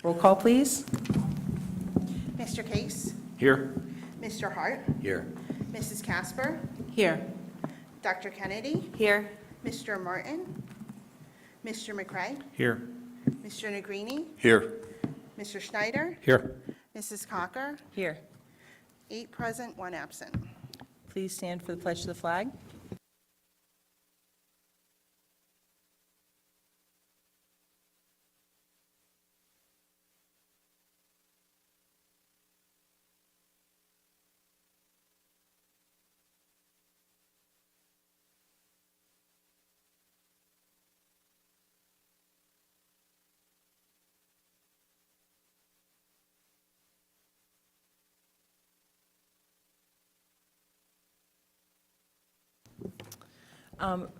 Roll call, please. Mr. Case? Here. Mr. Hart? Here. Mrs. Casper? Here. Dr. Kennedy? Here. Mr. Martin? Mr. McCray? Here. Mr. Negrini? Here. Mr. Schneider? Here. Mrs. Cocker? Here. 8 present, 1 absent. Please stand for the pledge to the flag.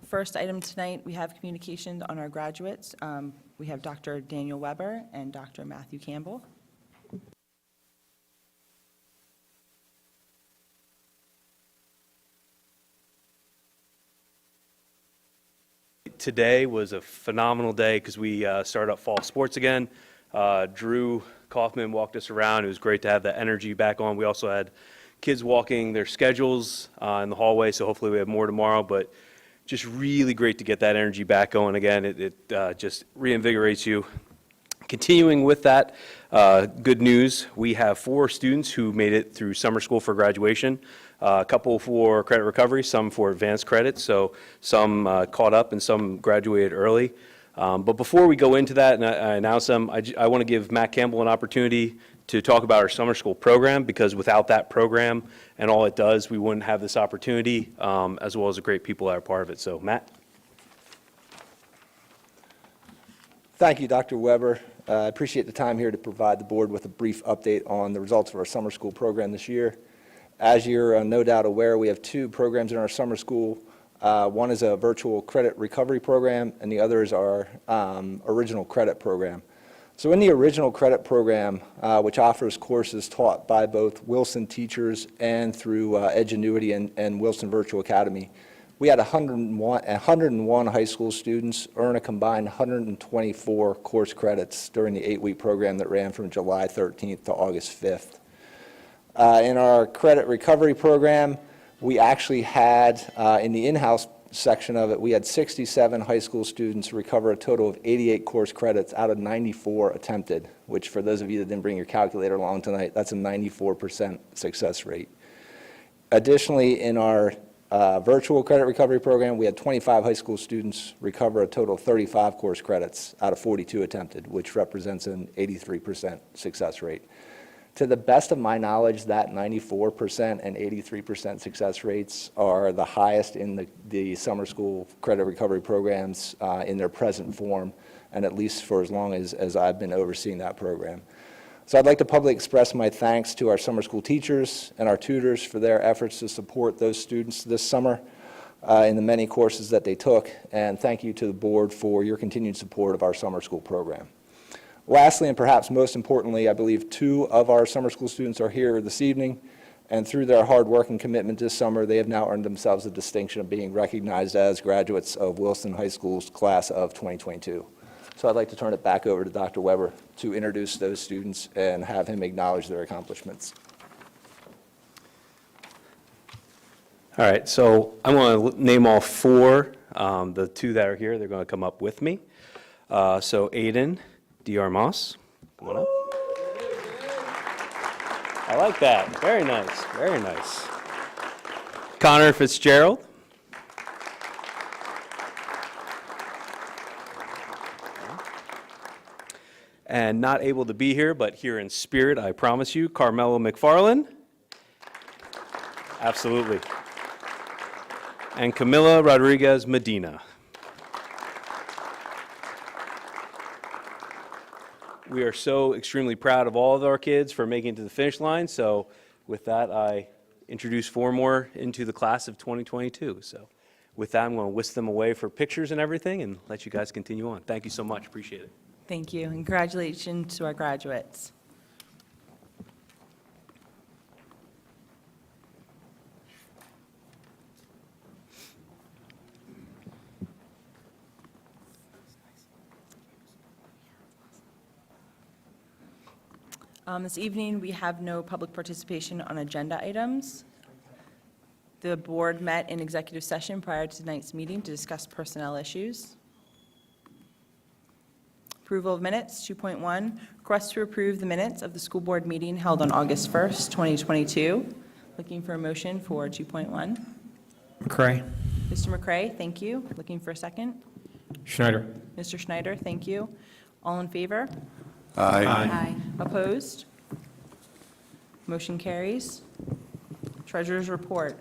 First item tonight, we have communications on our graduates. We have Dr. Daniel Weber and Dr. Matthew Campbell. today was a phenomenal day because we started up fall sports again. Drew Kaufman walked us around. It was great to have that energy back on. We also had kids walking their schedules in the hallway, so hopefully we have more tomorrow. But just really great to get that energy back going again. It just reinvigorates you. Continuing with that, good news, we have 4 students who made it through summer school for graduation. A couple for credit recovery, some for advanced credit, so some caught up and some graduated early. But before we go into that and I announce them, I want to give Matt Campbell an opportunity to talk about our summer school program, because without that program and all it does, we wouldn't have this opportunity, as well as the great people that are part of it. So, Matt. Thank you, Dr. Weber. I appreciate the time here to provide the board with a brief update on the results of our summer school program this year. As you're no doubt aware, we have 2 programs in our summer school. One is a virtual credit recovery program, and the other is our original credit program. So in the original credit program, which offers courses taught by both Wilson teachers and through Edgenuity and Wilson Virtual Academy, we had 101 high school students earn a combined 124 course credits during the 8-week program that ran from July 13th to August 5th. In our credit recovery program, we actually had, in the in-house section of it, we had 67 high school students recover a total of 88 course credits out of 94 attempted, which for those of you that didn't bring your calculator along tonight, that's a 94% success rate. Additionally, in our virtual credit recovery program, we had 25 high school students recover a total of 35 course credits out of 42 attempted, which represents an 83% success rate. To the best of my knowledge, that 94% and 83% success rates are the highest in the summer school credit recovery programs in their present form, and at least for as long as I've been overseeing that program. So I'd like to publicly express my thanks to our summer school teachers and our tutors for their efforts to support those students this summer in the many courses that they took, and thank you to the board for your continued support of our summer school program. Lastly, and perhaps most importantly, I believe 2 of our summer school students are here this evening, and through their hard work and commitment this summer, they have now earned themselves the distinction of being recognized as graduates of Wilson High School's class of 2022. So I'd like to turn it back over to Dr. Weber to introduce those students and have him acknowledge their accomplishments. All right, so I want to name all 4. The 2 that are here, they're going to come up with me. So Aiden Diarmas, come on up. I like that. Very nice. Very nice. Connor Fitzgerald. And not able to be here, but here in spirit, I promise you, Carmelo McFarland. Absolutely. And Camila Rodriguez Medina. We are so extremely proud of all of our kids for making it to the finish line. So with that, I introduce 4 more into the class of 2022. So with that, I'm going to whisk them away for pictures and everything and let you guys continue on. Thank you so much. Appreciate it. Thank you, and congratulations to our graduates. This evening, we have no public participation on agenda items. The board met in executive session prior to tonight's meeting to discuss personnel issues. Approval of minutes, 2.1, request to approve the minutes of the school board meeting held on August 1st, 2022. Looking for a motion for 2.1. McCray. Mr. McCray, thank you. Looking for a second. Schneider. Mr. Schneider, thank you. All in favor? Aye. Opposed? Motion carries. Treasurer's report.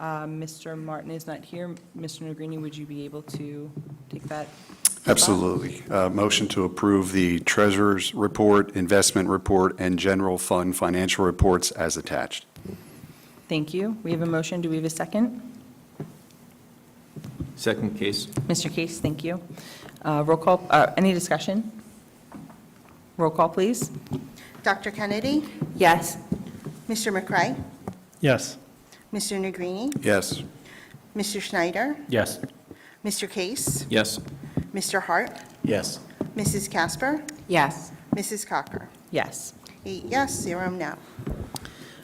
Mr. Martin is not here. Mr. Negrini, would you be able to take that? Absolutely. Motion to approve the treasurer's report, investment report, and general fund financial reports as attached. Thank you. We have a motion. Do we have a second? Second case. Mr. Case, thank you. Roll call, any discussion? Roll call, please. Dr. Kennedy? Yes. Mr. McCray? Yes. Mr. Negrini? Yes. Mr. Schneider? Yes. Mr. Case? Yes. Mr. Hart? Yes. Mrs. Casper? Yes. Mrs. Cocker? Yes. 8 yes, 0 no.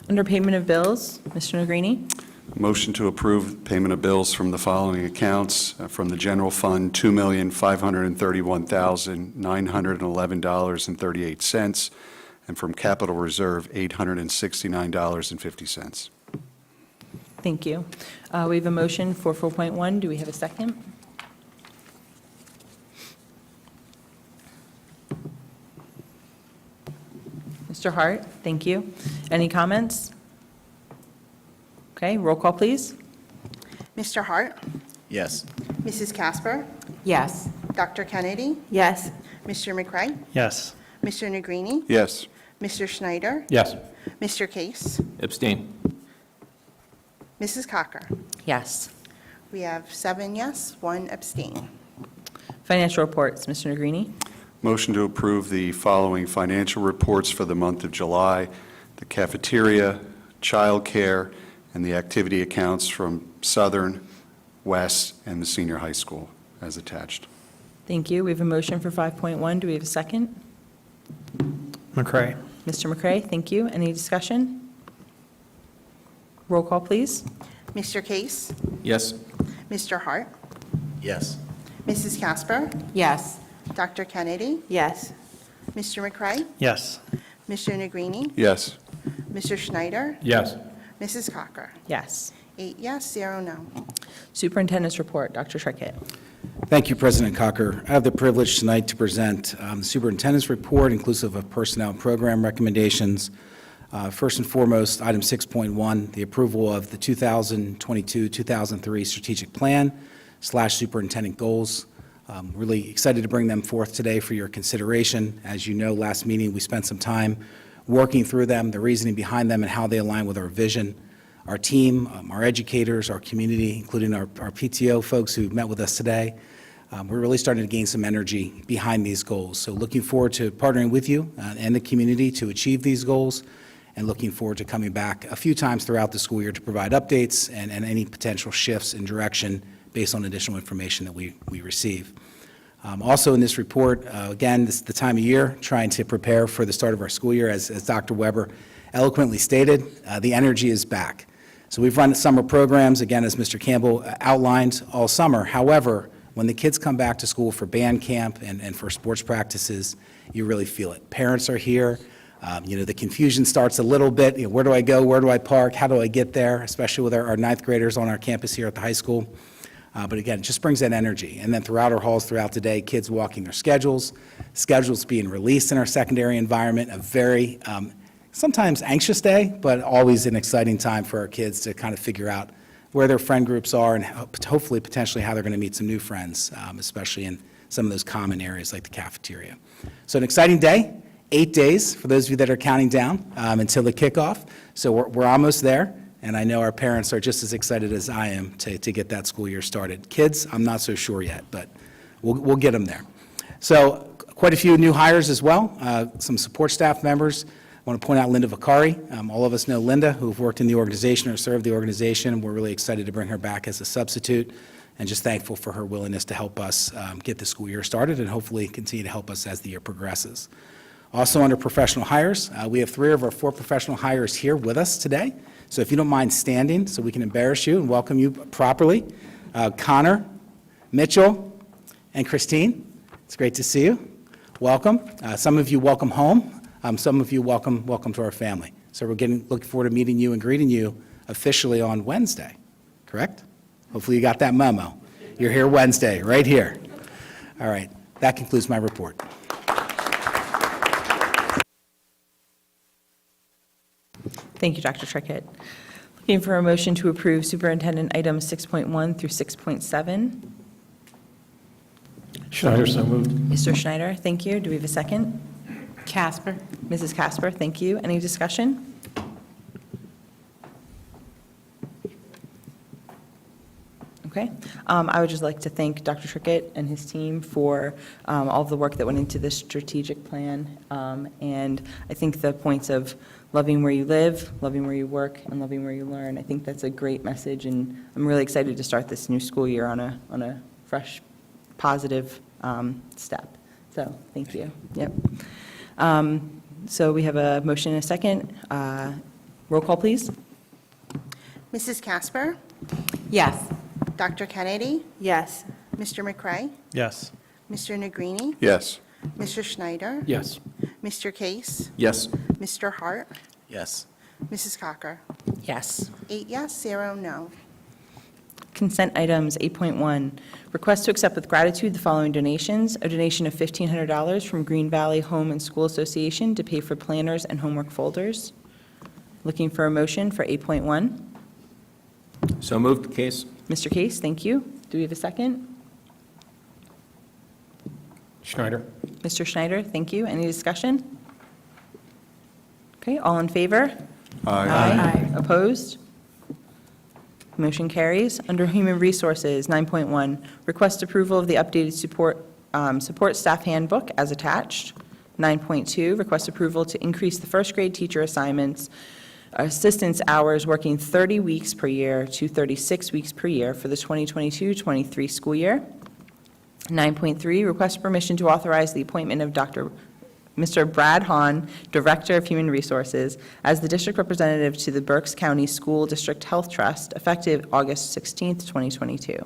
Under payment of bills, Mr. Negrini? Motion to approve payment of bills from the following accounts. From the general fund, $2,531,911.38, and from capital reserve, $869.50. Thank you. We have a motion for 4.1. Do we have a second? Mr. Hart, thank you. Any comments? Okay, roll call, please. Mr. Hart? Yes. Mrs. Casper? Yes. Dr. Kennedy? Yes. Mr. McCray? Yes. Mr. Negrini? Yes. Mr. Schneider? Yes. Mr. Case? Abstain. Mrs. Cocker? Yes. We have 7 yes, 1 abstain. Financial reports, Mr. Negrini? Motion to approve the following financial reports for the month of July: the cafeteria, child care, and the activity accounts from Southern, West, and the senior high school as attached. Thank you. We have a motion for 5.1. Do we have a second? McCray. Mr. McCray, thank you. Any discussion? Roll call, please. Mr. Case? Yes. Mr. Hart? Yes. Mrs. Casper? Yes. Dr. Kennedy? Yes. Mr. McCray? Yes. Mr. Negrini? Yes. Mr. Schneider? Yes. Mrs. Cocker? Yes. 8 yes, 0 no. Superintendent's report, Dr. Trickett. Thank you, President Cocker. I have the privilege tonight to present the superintendent's report, inclusive of personnel and program recommendations. First and foremost, item 6.1, the approval of the 2022-2003 strategic plan / superintendent goals. Really excited to bring them forth today for your consideration. As you know, last meeting, we spent some time working through them, the reasoning behind them, and how they align with our vision. Our team, our educators, our community, including our PTO folks who met with us today, we're really starting to gain some energy behind these goals. So looking forward to partnering with you and the community to achieve these goals, and looking forward to coming back a few times throughout the school year to provide updates and any potential shifts in direction based on additional information that we receive. Also in this report, again, this is the time of year, trying to prepare for the start of our school year. As Dr. Weber eloquently stated, the energy is back. So we've run summer programs, again, as Mr. Campbell outlined, all summer. However, when the kids come back to school for band camp and for sports practices, you really feel it. Parents are here. The confusion starts a little bit. Where do I go? Where do I park? How do I get there? Especially with our ninth graders on our campus here at the high school. But again, it just brings that energy. And then throughout our halls throughout the day, kids walking their schedules being released in our secondary environment, a very sometimes anxious day, but always an exciting time for our kids to kind of figure out where their friend groups are and hopefully potentially how they're going to meet some new friends, especially in some of those common areas like the cafeteria. So an exciting day, 8 days for those of you that are counting down until the kickoff. So we're almost there. And I know our parents are just as excited as I am to get that school year started. Kids, I'm not so sure yet, but we'll get them there. So quite a few new hires as well, some support staff members. I want to point out Linda Vicari. All of us know Linda, who've worked in the organization or served the organization. We're really excited to bring her back as a substitute and just thankful for her willingness to help us get the school year started and hopefully continue to help us as the year progresses. Also under professional hires, we have 3 of our 4 professional hires here with us today. So if you don't mind standing so we can embarrass you and welcome you properly, Connor, Mitchell, and Christine, it's great to see you. Welcome. Some of you welcome home. Some of you welcome to our family. So we're looking forward to meeting you and greeting you officially on Wednesday, correct? Hopefully you got that memo. You're here Wednesday, right here. All right, that concludes my report. Thank you, Dr. Trickett. Looking for a motion to approve superintendent items 6.1 through 6.7. Schneider, so moved. Mr. Schneider, thank you. Do we have a second? Casper. Mrs. Casper, thank you. Any discussion? Okay. I would just like to thank Dr. Trickett and his team for all of the work that went into this strategic plan. And I think the points of loving where you live, loving where you work, and loving where you learn, I think that's a great message. And I'm really excited to start this new school year on a fresh, positive step. So, thank you. Yep. So we have a motion and a second. Roll call, please. Mrs. Casper, Yes. Dr. Kennedy, Yes. Mr. McCray, Yes. Mr. Negrini, Yes. Mr. Schneider, Yes. Mr. Case, Yes. Mr. Hart, Yes. Mrs. Cocker. Yes. 8 yes, 0 no. Consent items 8.1, request to accept with gratitude the following donations. A donation of $1,500 from Green Valley Home and School Association to pay for planners and homework folders. Looking for a motion for 8.1. So moved, Case? Mr. Case, thank you. Do we have a second? Schneider? Mr. Schneider, thank you. Any discussion? Okay, all in favor? Aye. Opposed? Motion carries. Under Human Resources, 9.1, request approval of the updated support staff handbook as attached. 9.2, request approval to increase the first grade teacher assignments, assistance hours working 30 weeks per year to 36 weeks per year for the 2022-23 school year. 9.3, request permission to authorize the appointment of Mr. Brad Hahn, Director of Human Resources, as the district representative to the Berks County School District Health Trust, effective August 16th, 2022.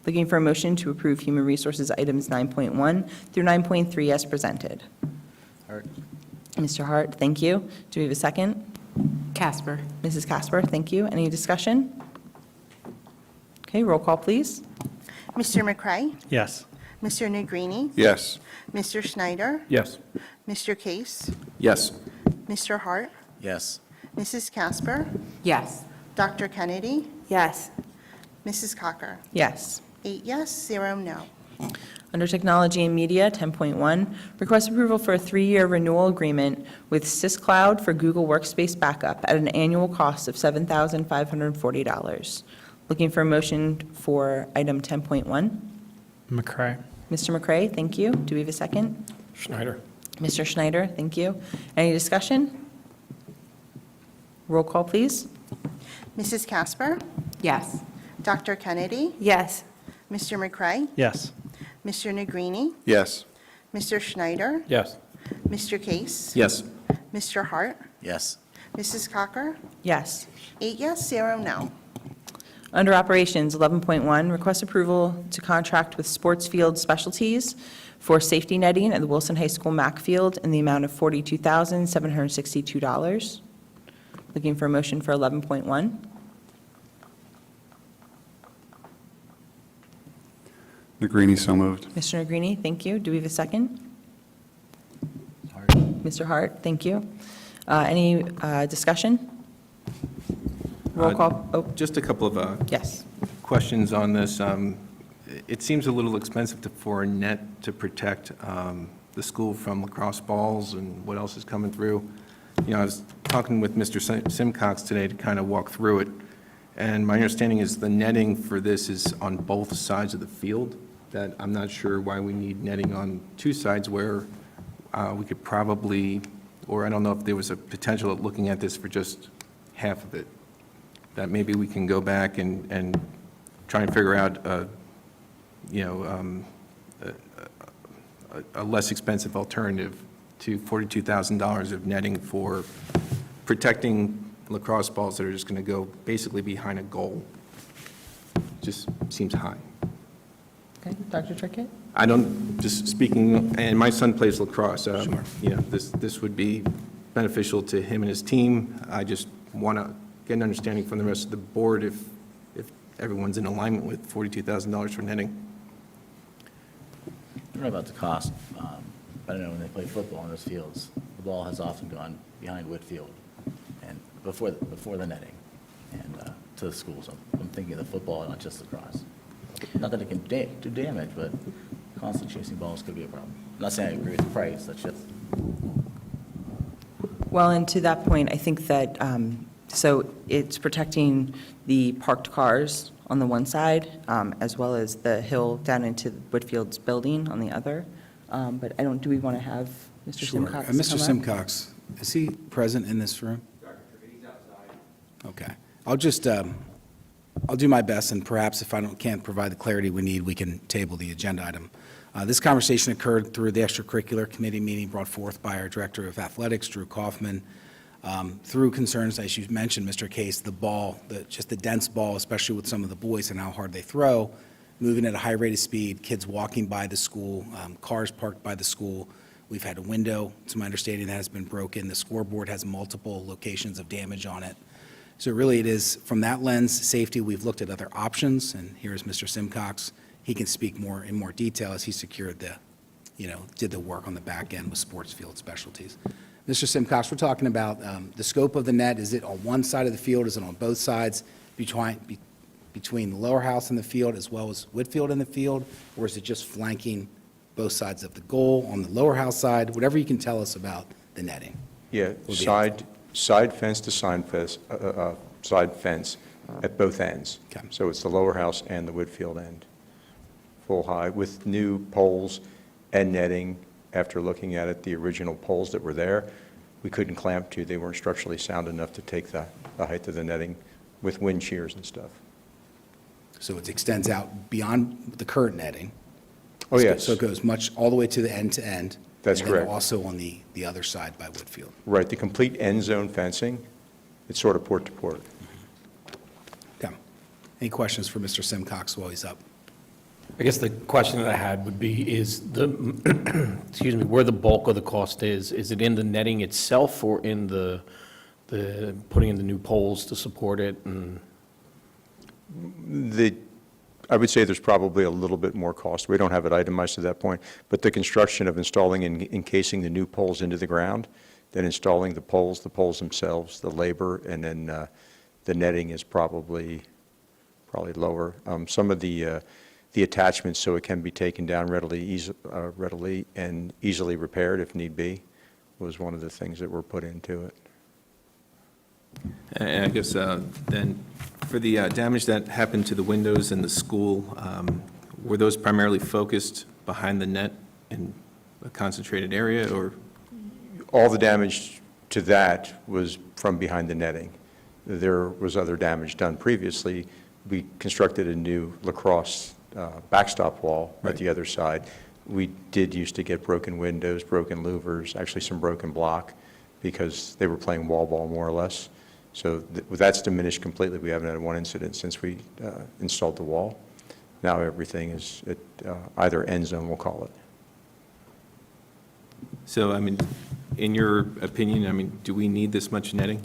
Looking for a motion to approve Human Resources items 9.1 through 9.3 as presented. Hart. Mr. Hart, thank you. Do we have a second? Casper. Mrs. Casper, thank you. Any discussion? Okay, roll call, please. Mr. McCray, Yes. Mr. Negrini, Yes. Mr. Schneider, Yes. Mr. Case, Yes. Mr. Hart, Yes. Mrs. Casper, Yes. Dr. Kennedy, Yes. Mrs. Cocker. Yes. 8 yes, 0 no. Under Technology and Media, 10.1, request approval for a 3-year renewal agreement with SysCloud for Google Workspace Backup at an annual cost of $7,540. Looking for a motion for item 10.1. McCray. Mr. McCray, thank you. Do we have a second? Schneider. Mr. Schneider, thank you. Any discussion? Roll call, please. Mrs. Casper, Yes. Dr. Kennedy, Yes. Mr. McCray, Yes. Mr. Negrini, Yes. Mr. Schneider, Yes. Mr. Case, Yes. Mr. Hart, Yes. Mrs. Cocker. Yes. 8 yes, 0 no. Under Operations, 11.1, request approval to contract with Sports Field Specialties for safety netting at the Wilson High School MAC Field in the amount of $42,762. Looking for a motion for 11.1. Negrini, so moved. Mr. Negrini, thank you. Do we have a second? Mr. Hart, thank you. Any discussion? Roll call, oh, Just a couple of yes. questions on this. It seems a little expensive for a net to protect the school from lacrosse balls and what else is coming through. You know, I was talking with Mr. Simcox today to kind of walk through it, and my understanding is the netting for this is on both sides of the field, that I'm not sure why we need netting on two sides where we could probably, or I don't know if there was a potential of looking at this for just half of it, that maybe we can go back and try and figure out, a less expensive alternative to $42,000 of netting for protecting lacrosse balls that are just going to go basically behind a goal. Just seems high. Okay, Dr. Trickett? I don't, just speaking, and my son plays lacrosse. You know, this would be beneficial to him and his team. I just want to get an understanding from the rest of the board if everyone's in alignment with $42,000 for netting. I don't know about the cost, but I know when they play football in those fields, the ball has often gone behind Whitfield and before the netting and to the schools. I'm thinking of the football, not just lacrosse. Not that it can do damage, but constantly chasing balls could be a problem. I'm not saying I agree with the price, that's just. Well, and to that point, I think that, so it's protecting the parked cars on the one side, as well as the hill down into Whitfield's building on the other. But do we want to have Mr. Sure. Simcox Mr. come up? Simcox, is he present in this room? Okay. I'll just I'll do my best, and perhaps if I can't provide the clarity we need, we can table the agenda item. This conversation occurred through the extracurricular committee meeting brought forth by our Director of Athletics, Drew Kaufman, through concerns, as you mentioned, Mr. Case, the ball, just the dense ball, especially with some of the boys and how hard they throw, moving at a high rate of speed, kids walking by the school, cars parked by the school. We've had a window, to my understanding, that has been broken. The scoreboard has multiple locations of damage on it. So really, it is, from that lens, safety, we've looked at other options, and here is Mr. Simcox. He can speak in more detail as he secured did the work on the back end with sports field specialties. Mr. Simcox, we're talking about the scope of the net. Is it on one side of the field? Is it on both sides, between the lower house and the field as well as Whitfield and the field? Or is it just flanking both sides of the goal on the lower house side? Whatever you can tell us about the netting. Yeah, Would be side fence to side fence at both ends. Okay. So it's the lower house and the Whitfield end, full high, with new poles and netting. After looking at it, the original poles that were there, we couldn't clamp to. They weren't structurally sound enough to take the height of the netting with wind shears and stuff. So it extends out beyond the current netting. Oh, yes. So it goes all the way to the end to end. That's and then correct. also on the other side by Whitfield. Right, the complete end zone fencing, it's sort of port to port. Okay. Any questions for Mr. Simcox while he's up? I guess the question that I had would be, is excuse me, where the bulk of the cost is it in the netting itself or in the putting in the new poles to support it? And I would say there's probably a little bit more cost. We don't have it itemized to that point, but the construction of installing and encasing the new poles into the ground, then installing the poles themselves, the labor, and then the netting is probably lower. Some of the attachments, so it can be taken down readily and easily repaired if need be, was one of the things that were put into it. And I guess then, for the damage that happened to the windows in the school, were those primarily focused behind the net in a concentrated area, or? All the damage to that was from behind the netting. There was other damage done previously. We constructed a new lacrosse backstop wall at the other side. We did used to get broken windows, broken louvers, actually some broken block, because they were playing wall ball more or less. So that's diminished completely. We haven't had one incident since we installed the wall. Now everything is at either end zone, we'll call it. So, I mean, in your opinion, I mean, do we need this much netting?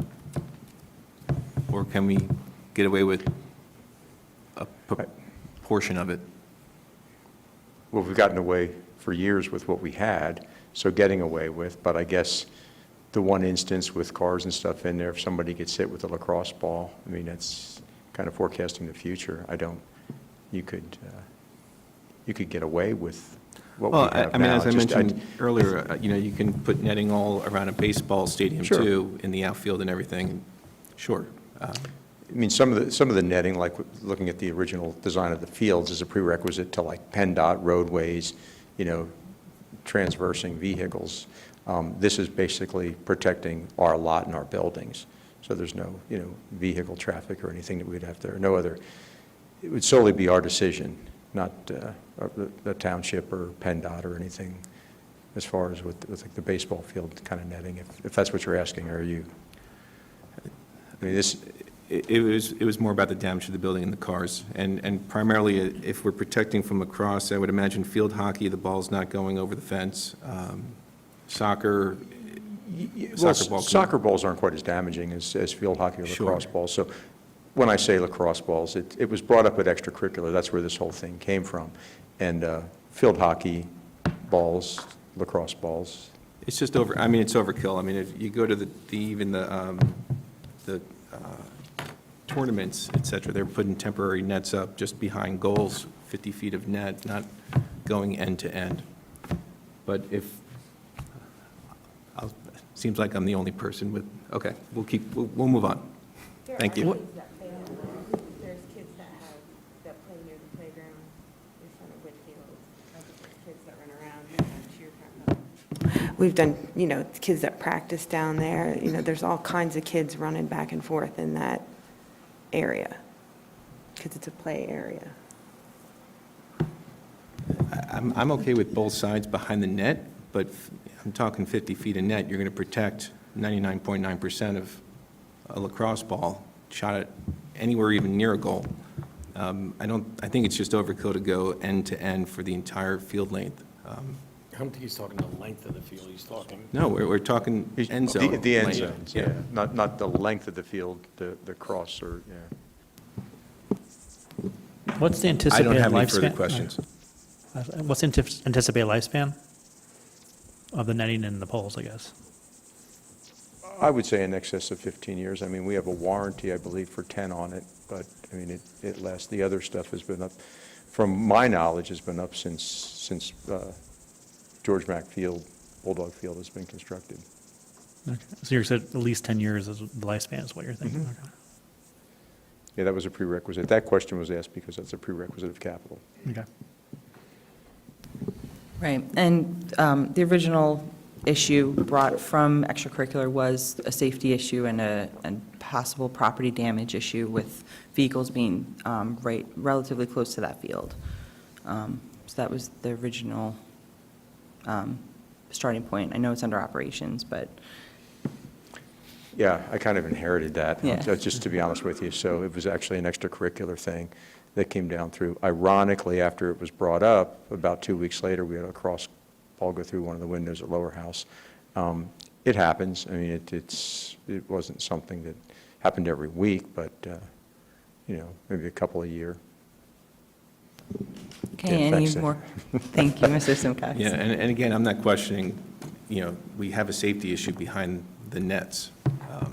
Or can we get away with a portion of it? Well, we've gotten away for years with what we had, so getting away with, but I guess the one instance with cars and stuff in there, if somebody gets hit with a lacrosse ball, I mean, that's kind of forecasting the future. You could get away with what we Well, have I mean, now. as I mentioned earlier, you can put netting all around a baseball stadium Sure. too, in the outfield and everything. Sure. I mean, some of the netting, like looking at the original design of the fields, is a prerequisite to like PennDOT roadways, transversing vehicles. This is basically protecting our lot and our buildings. So there's no, vehicle traffic or anything that we'd have to, or no other. It would solely be our decision, not the township or PennDOT or anything, as far as with like the baseball field kind of netting, if that's what you're asking, or you. I mean, It was more about the damage to the building and the cars. And primarily, if we're protecting from lacrosse, I would imagine field hockey, the ball's not going over the fence. Soccer ball. Soccer balls aren't quite as damaging as field hockey or Sure. lacrosse balls. So when I say lacrosse balls, it was brought up at extracurricular. That's where this whole thing came from. And field hockey balls, lacrosse balls. It's just it's overkill. I mean, if you go to the tournaments, et cetera, they're putting temporary nets up just behind goals, 50 feet of net, not going end to end. But seems like I'm the only person with, okay, we'll move on. Thank you. There's kids that play near the playground in front of Whitfield, kids that run around. We've done, kids that practice down there, there's all kinds of kids running back and forth in that area. because it's a play area. I'm okay with both sides behind the net, but I'm talking 50 feet of net, you're going to protect 99.9% of a lacrosse ball shot at anywhere even near a goal. I think it's just overkill to go end to end for the entire field length. I don't think he's talking the length of the field, he's talking. No, we're talking end zone. The end length. zones, yeah, not the length of the field, the cross or, yeah. What's the I anticipated don't lifespan? have any further questions. What's the anticipated lifespan of the netting and the poles, I guess? I would say in excess of 15 years. I mean, we have a warranty, I believe, for 10 on it, but, I mean, it lasts. The other stuff has been up, from my knowledge, has been up since George Mack Field, Bulldog Field has been constructed. Okay. So you said at least 10 years is the lifespan is what you're thinking? Mhm. Okay. Yeah, that was a prerequisite. That question was asked because that's a prerequisite of capital. Okay. Right, and the original issue brought from extracurricular was a safety issue and a possible property damage issue with vehicles being relatively close to that field. So that was the original starting point. I know it's under operations, but Yeah, I kind of inherited that, Yeah. just to be honest with you. So it was actually an extracurricular thing that came down through. Ironically, after it was brought up, about 2 weeks later, we had a cross ball go through one of the windows at Lower House. It happens. I mean, it wasn't something that happened every week, but, maybe a couple a year. okay, Yeah, any thanks. more? Thank you, Mr. Simcox. Yeah, and again, I'm not questioning, we have a safety issue behind the nets.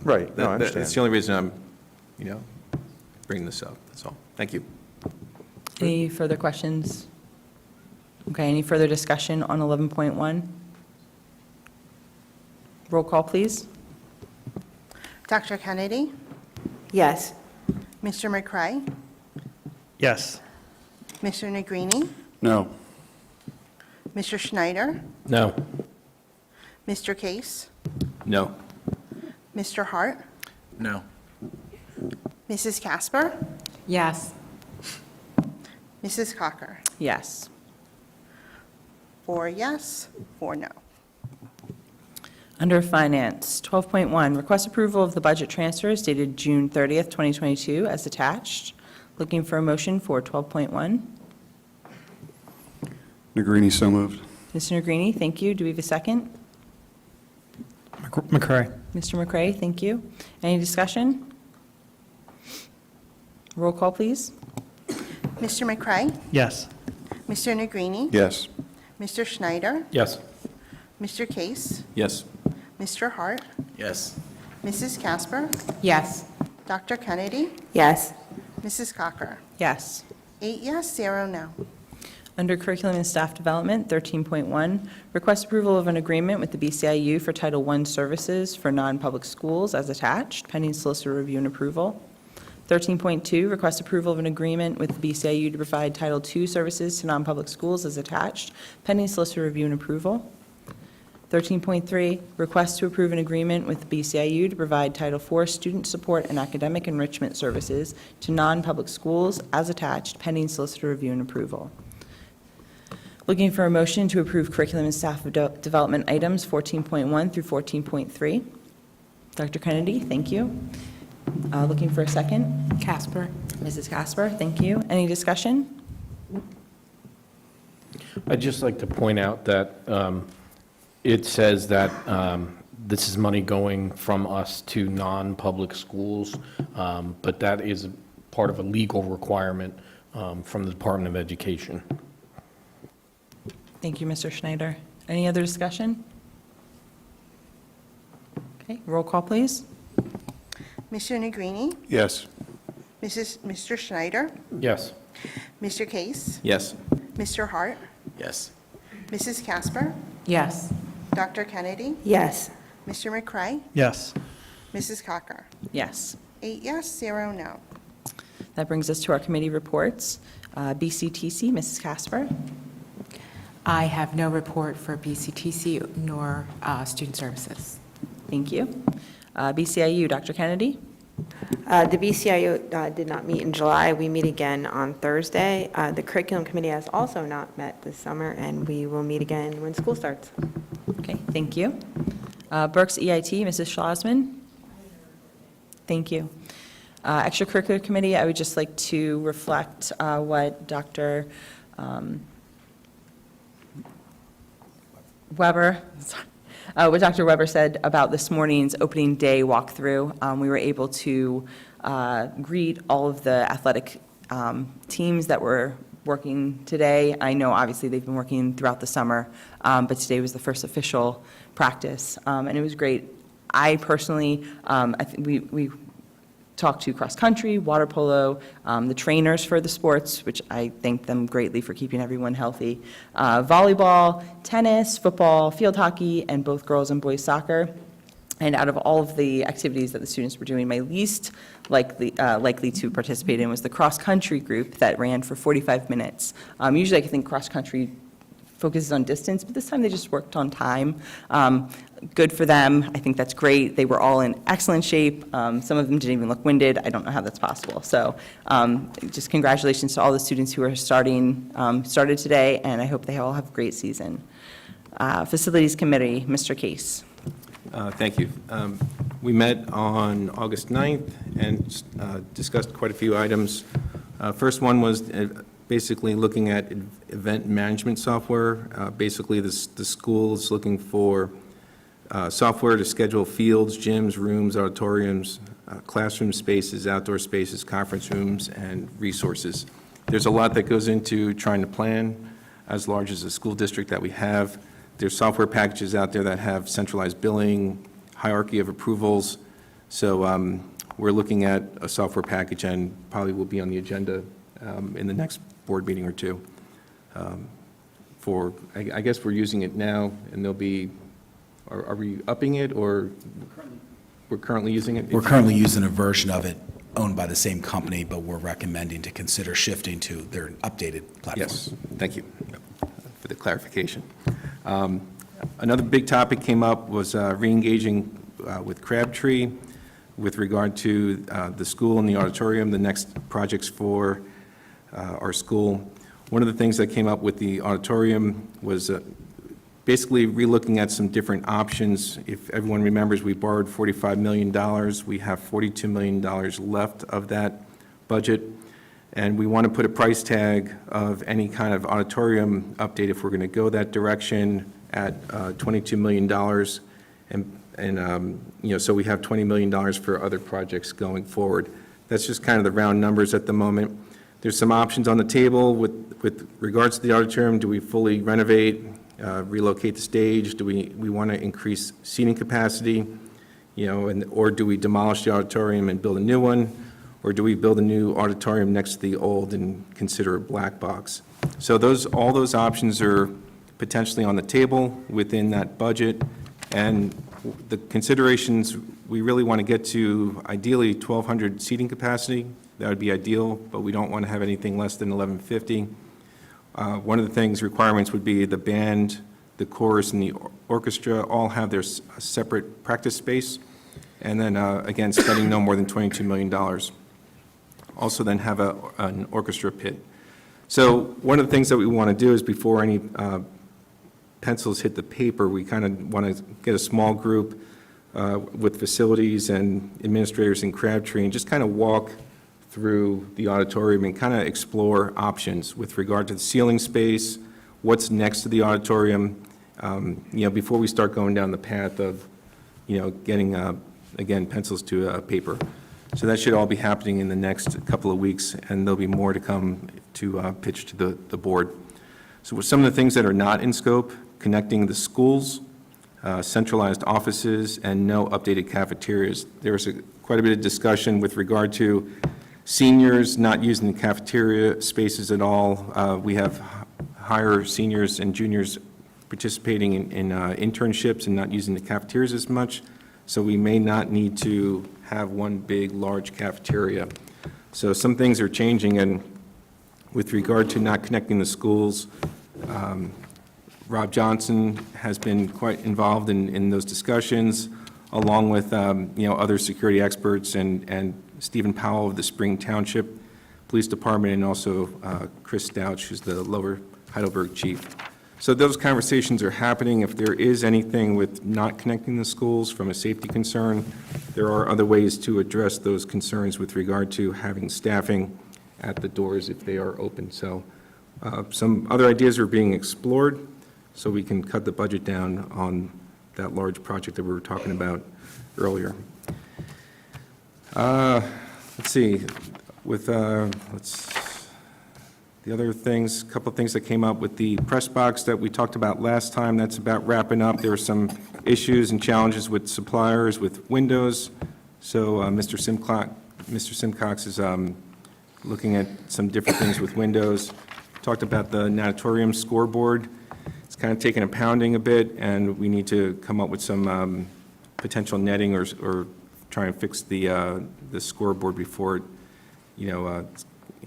Right, no, I That's understand. the only reason I'm, bringing this up, that's all. Thank you. Any further questions? Okay, any further discussion on 11.1? Roll call, please. Dr. Kennedy? Yes. Mr. McCray? Yes. Mr. Negrini? No. Mr. Schneider? No. Mr. Case? No. Mr. Hart? No. Mrs. Casper? Yes. Mrs. Cocker? Yes. 4 yes, 4 no. Under Finance, 12.1, request approval of the budget transfers dated June 30th, 2022, as attached. Looking for a motion for 12.1. Negrini, so moved. Mr. Negrini, thank you. Do we have a second? McCray. Mr. McCray, thank you. Any discussion? Roll call, please. Mr. McCray? Yes. Mr. Negrini? Yes. Mr. Schneider? Yes. Mr. Case? Yes. Mr. Hart? Yes. Mrs. Casper? Yes. Dr. Kennedy? Yes. Mrs. Cocker? Yes. 8 yes, 0 no. Under Curriculum and Staff Development, 13.1, request approval of an agreement with the BCIU for Title I services for non-public schools as attached, pending solicitor review and approval. 13.2, request approval of an agreement with the BCIU to provide Title II services to non-public schools as attached, pending solicitor review and approval. 13.3, request to approve an agreement with the BCIU to provide Title IV student support and academic enrichment services to non-public schools as attached, pending solicitor review and approval. Looking for a motion to approve curriculum and staff development items 14.1 through 14.3. Dr. Kennedy, thank you. Looking for a second. Casper. Mrs. Casper, thank you. Any discussion? I'd just like to point out that it says that this is money going from us to non-public schools, but that is part of a legal requirement from the Department of Education. Thank you, Mr. Schneider. Any other discussion? Okay, roll call, please. Mr. Negrini? Yes. Mr. Schneider? Yes. Mr. Case? Yes. Mr. Hart? Yes. Mrs. Casper? Yes. Dr. Kennedy? Yes. Mr. McCray? Yes. Mrs. Cocker? Yes. 8 yes, 0 no. That brings us to our committee reports. BCTC, Mrs. Casper. I have no report for BCTC nor Student Services. Thank you. BCIU, Dr. Kennedy. The BCIO did not meet in July. We meet again on Thursday. The curriculum committee has also not met this summer, and we will meet again when school starts. Okay, thank you. Berks EIT, Mrs. Schlossman? Thank you. Extracurricular Committee, I would just like to reflect what Dr. Weber, what Dr. Weber said about this morning's opening day walkthrough. We were able to greet all of the athletic teams that were working today. I know obviously they've been working throughout the summer, but today was the first official practice, and it was great. I personally, I think we talked to cross-country, water polo, the trainers for the sports, which I thank them greatly for keeping everyone healthy, volleyball, tennis, football, field hockey, and both girls and boys soccer. And out of all of the activities that the students were doing, my least likely to participate in was the cross-country group that ran for 45 minutes. Usually I think cross-country focuses on distance, but this time they just worked on time. Good for them. I think that's great. They were all in excellent shape. Some of them didn't even look winded. I don't know how that's possible. So just congratulations to all the students who are started today, and I hope they all have a great season. Facilities Committee, Mr. Case. Thank you. We met on August 9th and discussed quite a few items. First one was basically looking at event management software. Basically, the school is looking for software to schedule fields, gyms, rooms, auditoriums, classroom spaces, outdoor spaces, conference rooms, and resources. There's a lot that goes into trying to plan as large as the school district that we have. There's software packages out there that have centralized billing, hierarchy of approvals. So we're looking at a software package and probably will be on the agenda in the next board meeting or two. I guess we're using it now, and there'll be, are we upping it, or we're currently using it? We're currently using a version of it owned by the same company, but we're recommending to consider shifting to their updated platform. Yes, thank you for the clarification. Another big topic came up was re-engaging with Crabtree with regard to the school and the auditorium, the next projects for our school. One of the things that came up with the auditorium was basically relooking at some different options. If everyone remembers, we borrowed $45 million. We have $42 million left of that budget. And we want to put a price tag of any kind of auditorium update if we're going to go that direction at $22 million. And so we have $20 million for other projects going forward. That's just kind of the round numbers at the moment. There's some options on the table with regards to the auditorium. Do we fully renovate, relocate the stage? Do we want to increase seating capacity? Or do we demolish the auditorium and build a new one? Or do we build a new auditorium next to the old and consider a black box? So all those options are potentially on the table within that budget. And the considerations, we really want to get to ideally 1,200 seating capacity. That would be ideal, but we don't want to have anything less than 1,150. One of the requirements would be the band, the chorus, and the orchestra all have their separate practice space. And then, again, spending no more than $22 million. Also then have an orchestra pit. So one of the things that we want to do is before any pencils hit the paper, we kind of want to get a small group with facilities and administrators in Crabtree and just kind of walk through the auditorium and kind of explore options with regard to the ceiling space, what's next to the auditorium, before we start going down the path of, getting, again, pencils to paper. So that should all be happening in the next couple of weeks, and there'll be more to come to pitch to the board. So with some of the things that are not in scope, connecting the schools, centralized offices, and no updated cafeterias. There was quite a bit of discussion with regard to seniors not using the cafeteria spaces at all. We have higher seniors and juniors participating in internships and not using the cafeterias as much. So we may not need to have one big, large cafeteria. So some things are changing, and with regard to not connecting the schools, Rob Johnson has been quite involved in those discussions. along with, other security experts and Stephen Powell of the Spring Township Police Department, and also Chris Stouch, who's the Lower Heidelberg Chief. So those conversations are happening. If there is anything with not connecting the schools from a safety concern, there are other ways to address those concerns with regard to having staffing at the doors if they are open. So some other ideas are being explored, so we can cut the budget down on that large project that we were talking about earlier. Let's see, with, the other things, a couple of things that came up with the press box that we talked about last time, that's about wrapping up. There were some issues and challenges with suppliers, with Windows. So Mr. Simcox is looking at some different things with Windows. Talked about the natatorium scoreboard. It's kind of taken a pounding a bit, and we need to come up with some potential netting or try and fix the scoreboard before it,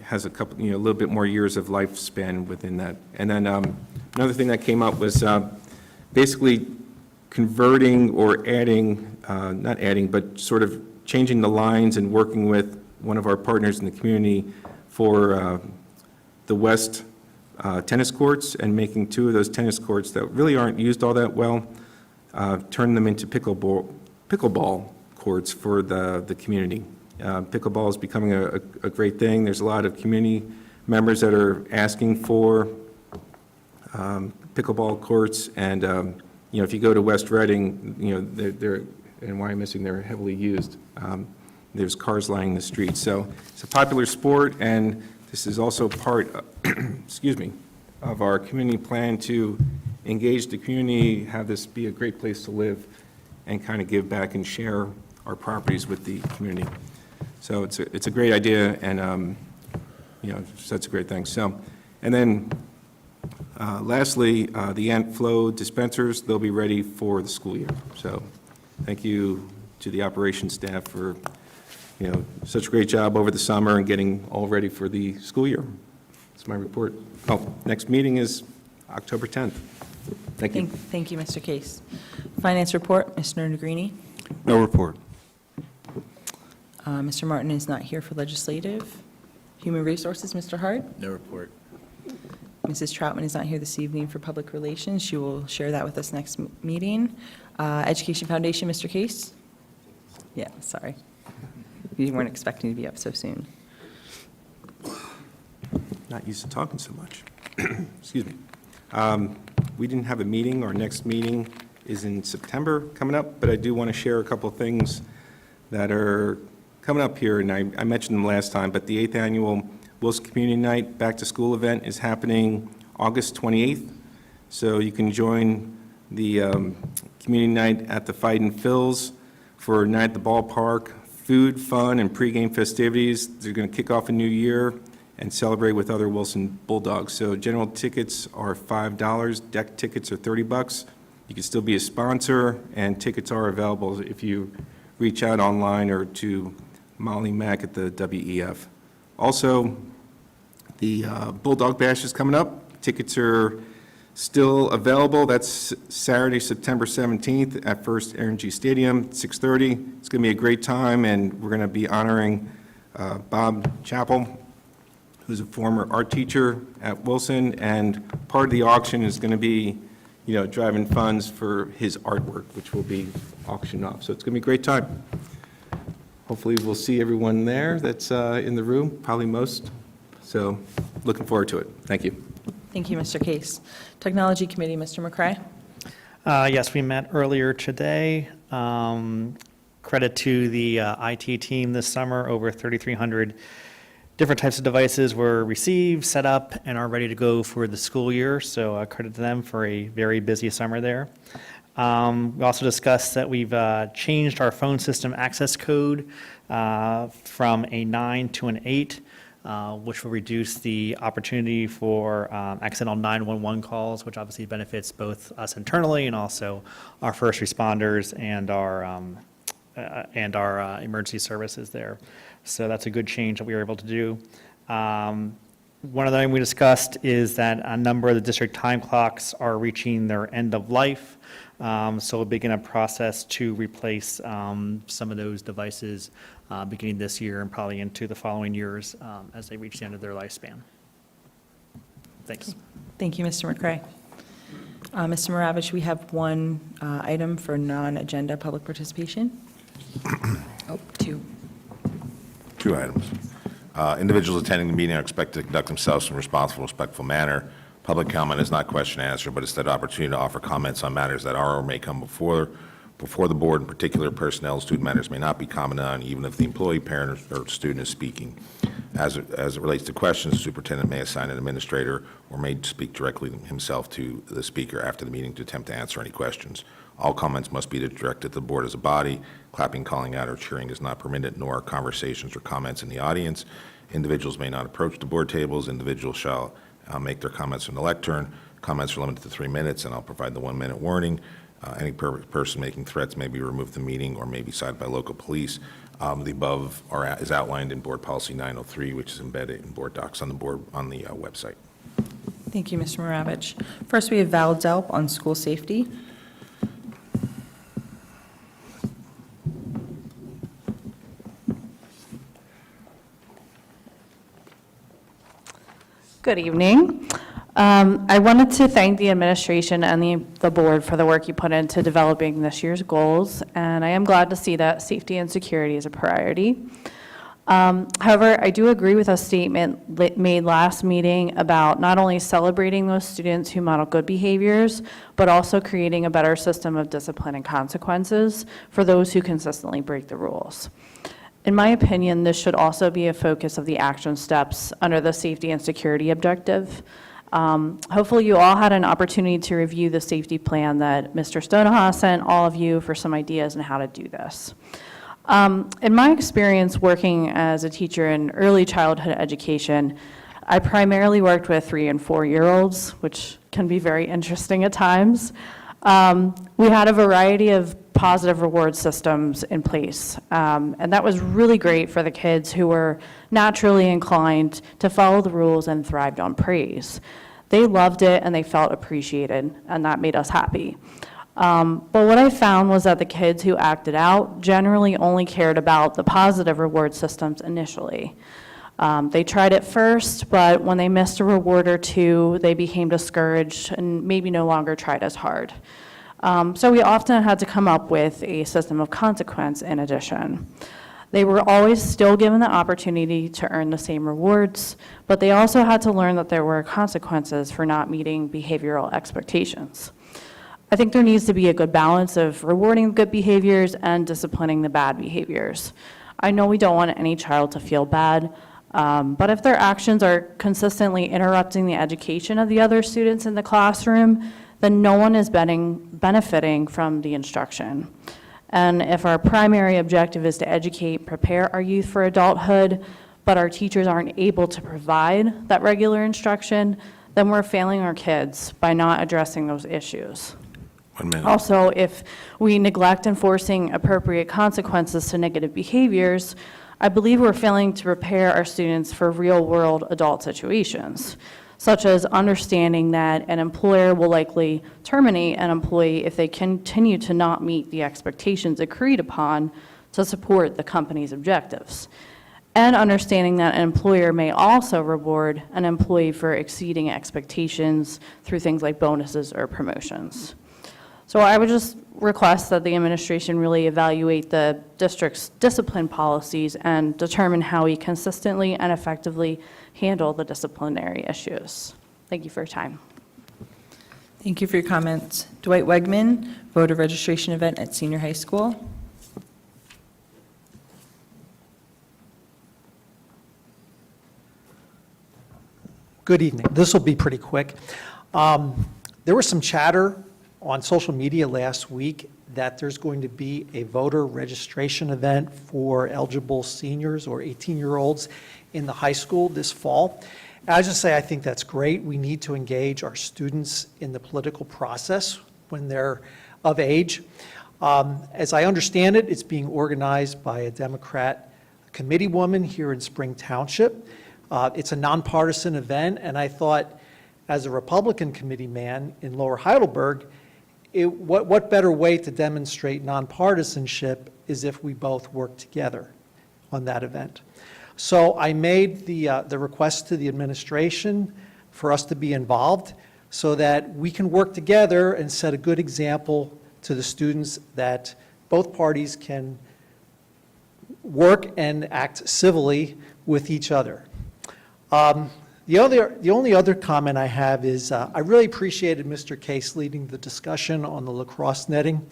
has a couple, a little bit more years of lifespan within that. And then another thing that came up was basically converting or adding, not adding, but sort of changing the lines and working with one of our partners in the community for the West tennis courts, and making 2 of those tennis courts that really aren't used all that well, turn them into pickleball courts for the community. Pickleball is becoming a great thing. There's a lot of community members that are asking for pickleball courts, and if you go to West Reading, they're and Wyomissing, they're heavily used. There's cars lining the street, so it's a popular sport, and this is also part, excuse me, of our community plan to engage the community, have this be a great place to live, and kind of give back and share our properties with the community. So it's a great idea, and so that's a great thing. So, and then lastly, the ant flow dispensers, they'll be ready for the school year. So thank you to the operations staff for such a great job over the summer and getting all ready for the school year. That's my report. Oh, next meeting is October 10th. Thank you. Thank you, Mr. Case. Finance report, Mr. Negrini. No report. Mr. Martin is not here for legislative. Human resources, Mr. Hart. No report. Mrs. Troutman is not here this evening for public relations. She will share that with us next meeting. Education Foundation, Mr. Case. Yeah, sorry. We weren't expecting to be up so soon. Not used to talking so much. Excuse me. We didn't have a meeting. Our next meeting is in September coming up, but I do want to share a couple of things that are coming up here, and I mentioned them last time, but the 8th Annual Wilson Community Night Back to School event is happening August 28th, so you can join the community night at the Fightin' Phil's for a night at the ballpark, food, fun, and pregame festivities. They're going to kick off a new year and celebrate with other Wilson Bulldogs. So general tickets are $5, deck tickets are $30. You can still be a sponsor, and tickets are available if you reach out online or to Molly Mack at the WEF. Also, the Bulldog Bash is coming up. Tickets are still available. That's Saturday, September 17th at First Energy Stadium, 6:30. It's going to be a great time, and we're going to be honoring Bob Chappell, who's a former art teacher at Wilson, and part of the auction is going to be, driving funds for his artwork, which will be auctioned off. So it's going to be a great time. Hopefully, we'll see everyone there that's in the room, probably most. So looking forward to it. Thank you. Thank you, Mr. Case. Technology Committee, Mr. McCray. Yes, we met earlier today. Credit to the IT team this summer. Over 3,300 different types of devices were received, set up, and are ready to go for the school year. So credit to them for a very busy summer there. We also discussed that we've changed our phone system access code from a 9 to an 8, which will reduce the opportunity for accidental 911 calls, which obviously benefits both us internally and also our first responders and our emergency services there. So that's a good change that we were able to do. One other thing we discussed is that a number of the district time clocks are reaching their end of life. So we'll begin a process to replace some of those devices beginning this year and probably into the following years as they reach the end of their lifespan. Thanks. Thank you, Mr. McCray. Mr. Maravich, we have one item for non-agenda public participation. Oh, two. Two items. Individuals attending the meeting are expected to conduct themselves in a responsible, respectful manner. Public comment is not question and answer, but instead opportunity to offer comments on matters that are or may come before the board. In particular, personnel, student matters may not be commented on, even if the employee, parent, or student is speaking. As it relates to questions, the superintendent may assign an administrator or may speak directly himself to the speaker after the meeting to attempt to answer any questions. All comments must be directed to the board as a body. Clapping, calling out, or cheering is not permitted, nor are conversations or comments in the audience. Individuals may not approach the board tables. Individuals shall make their comments from the lectern. Comments are limited to 3 minutes, and I'll provide the 1-minute warning. Any person making threats may be removed from the meeting or may be cited by local police. The above is outlined in Board Policy 903, which is embedded in board docs on the website. Thank you, Mr. Maravich. First, we have Val Delp on school safety. Good evening. I wanted to thank the administration and the board for the work you put into developing this year's goals, and I am glad to see that safety and security is a priority. However, I do agree with a statement made last meeting about not only celebrating those students who model good behaviors, but also creating a better system of discipline and consequences for those who consistently break the rules. In my opinion, this should also be a focus of the action steps under the safety and security objective. Hopefully you all had an opportunity to review the safety plan that Mr. Stoneha sent all of you for some ideas on how to do this. In my experience working as a teacher in early childhood education, I primarily worked with 3- and 4-year-olds, which can be very interesting at times. We had a variety of positive reward systems in place, and that was really great for the kids who were naturally inclined to follow the rules and thrived on praise. They loved it and they felt appreciated, and that made us happy. But what I found was that the kids who acted out generally only cared about the positive reward systems initially. They tried it first, but when they missed a reward or two, they became discouraged and maybe no longer tried as hard. So we often had to come up with a system of consequence in addition. They were always still given the opportunity to earn the same rewards, but they also had to learn that there were consequences for not meeting behavioral expectations. I think there needs to be a good balance of rewarding good behaviors and disciplining the bad behaviors. I know we don't want any child to feel bad, but if their actions are consistently interrupting the education of the other students in the classroom, then no one is benefiting from the instruction. And if our primary objective is to educate, prepare our youth for adulthood, but our teachers aren't able to provide that regular instruction, then we're failing our kids by not addressing those issues. 1 minute. Also, if we neglect enforcing appropriate consequences to negative behaviors, I believe we're failing to prepare our students for real-world adult situations, such as understanding that an employer will likely terminate an employee if they continue to not meet the expectations agreed upon to support the company's objectives, and understanding that an employer may also reward an employee for exceeding expectations through things like bonuses or promotions. So I would just request that the administration really evaluate the district's discipline policies and determine how we consistently and effectively handle the disciplinary issues. Thank you for your time. Thank you for your comments. Dwight Wegman, voter registration event at senior high school. Good evening. This will be pretty quick. There was some chatter on social media last week that there's going to be a voter registration event for eligible seniors or 18-year-olds in the high school this fall. And I just say I think that's great. We need to engage our students in the political process when they're of age. As I understand it, it's being organized by a Democrat committee woman here in Spring Township. It's a nonpartisan event, and I thought, as a Republican committee man in Lower Heidelberg, what better way to demonstrate nonpartisanship is if we both work together on that event. So I made the request to the administration for us to be involved so that we can work together and set a good example to the students that both parties can work and act civilly with each other. The only other comment I have is I really appreciated Mr. Case leading the discussion on the lacrosse netting.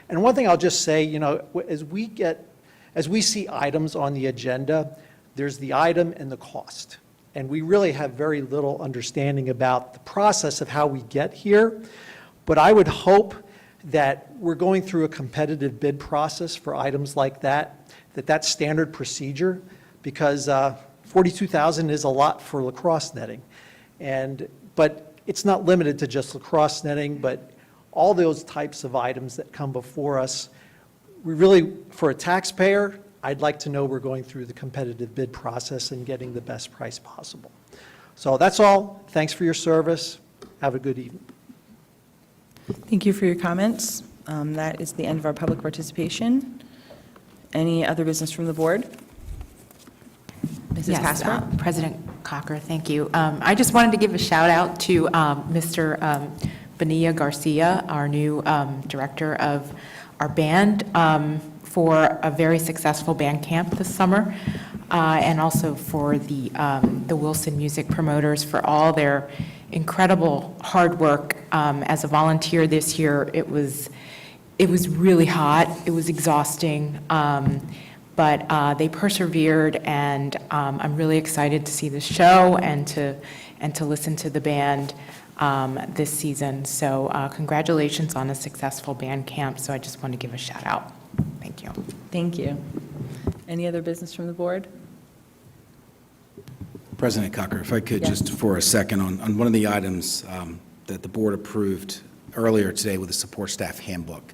And one thing I'll just say, you know, as we see items on the agenda, there's the item and the cost. And we really have very little understanding about the process of how we get here. But I would hope that we're going through a competitive bid process for items like that, that's standard procedure, because $42,000 is a lot for lacrosse netting. But it's not limited to just lacrosse netting, but all those types of items that come before us. We really, for a taxpayer, I'd like to know we're going through the competitive bid process and getting the best price possible. So that's all. Thanks for your service. Have a good evening. Thank you for your comments. That is the end of our public participation. Any other business from the board? Mrs. Yes, Casper? President Cocker, thank you. I just wanted to give a shout out to Mr. Bonilla Garcia, our new director of our band, for a very successful band camp this summer, and also for the Wilson Music Promoters for all their incredible hard work. As a volunteer this year, it was really hot. It was exhausting. But they persevered, and I'm really excited to see the show and to listen to the band this season. So congratulations on a successful band camp. So I just want to give a shout out. Thank you. Thank you. Any other business from the board? President Cocker, if I could Yes. just for a second on one of the items that the board approved earlier today with the support staff handbook.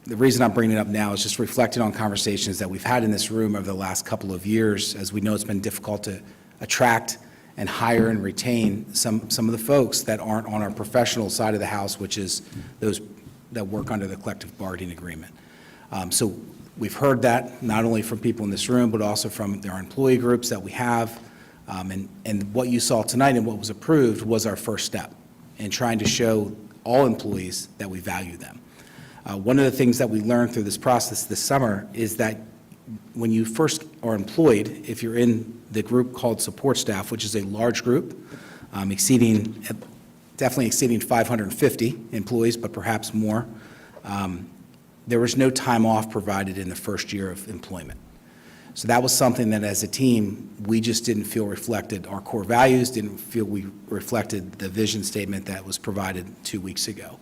The reason I'm bringing it up now is just reflecting on conversations that we've had in this room over the last couple of years. As we know, it's been difficult to attract and hire and retain some of the folks that aren't on our professional side of the house, which is those that work under the collective bargaining agreement. So we've heard that not only from people in this room, but also from our employee groups that we have. And what you saw tonight and what was approved was our first step in trying to show all employees that we value them. One of the things that we learned through this process this summer is that when you first are employed, if you're in the group called support staff, which is a large group, definitely exceeding 550 employees, but perhaps more, there was no time off provided in the first year of employment. So that was something that as a team, we just didn't feel reflected. Our core values didn't feel we reflected the vision statement that was provided 2 weeks ago.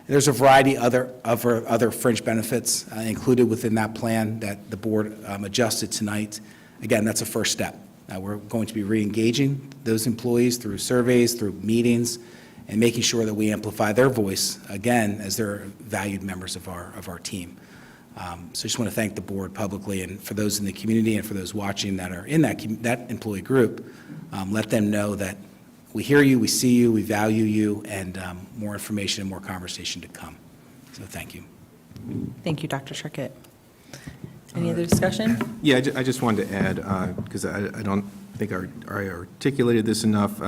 There's a variety of other fringe benefits included within that plan that the board adjusted tonight. Again, that's a first step. We're going to be re-engaging those employees through surveys, through meetings, and making sure that we amplify their voice, again, as they're valued members of our team. So I just want to thank the board publicly, and for those in the community and for those watching that are in that employee group, let them know that we hear you, we see you, we value you, and more information and more conversation to come. So thank you. Thank you, Dr. Schrickett. Any other discussion? Yeah, I just wanted to add, because I don't think I articulated this enough.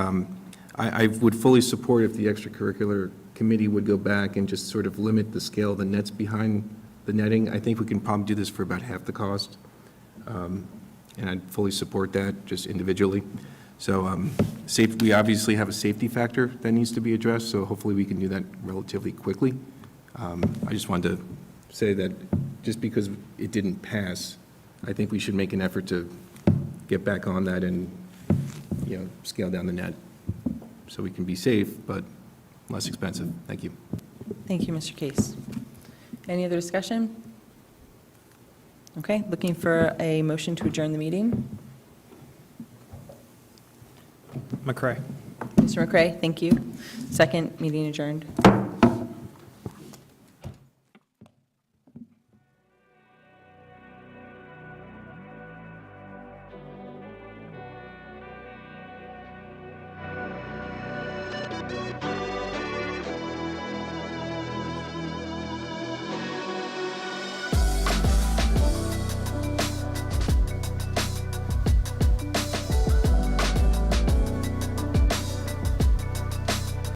I would fully support if the extracurricular committee would go back and just sort of limit the scale of the nets behind the netting. I think we can probably do this for about half the cost. And I'd fully support that, just individually. So we obviously have a safety factor that needs to be addressed, so hopefully we can do that relatively quickly. I just wanted to say that just because it didn't pass, I think we should make an effort to get back on that and, scale down the net so we can be safe, but less expensive. Thank you. Thank you, Mr. Case. Any other discussion? Okay, looking for a motion to adjourn the meeting. McCray. Mr. McCray, thank you. Second, meeting adjourned.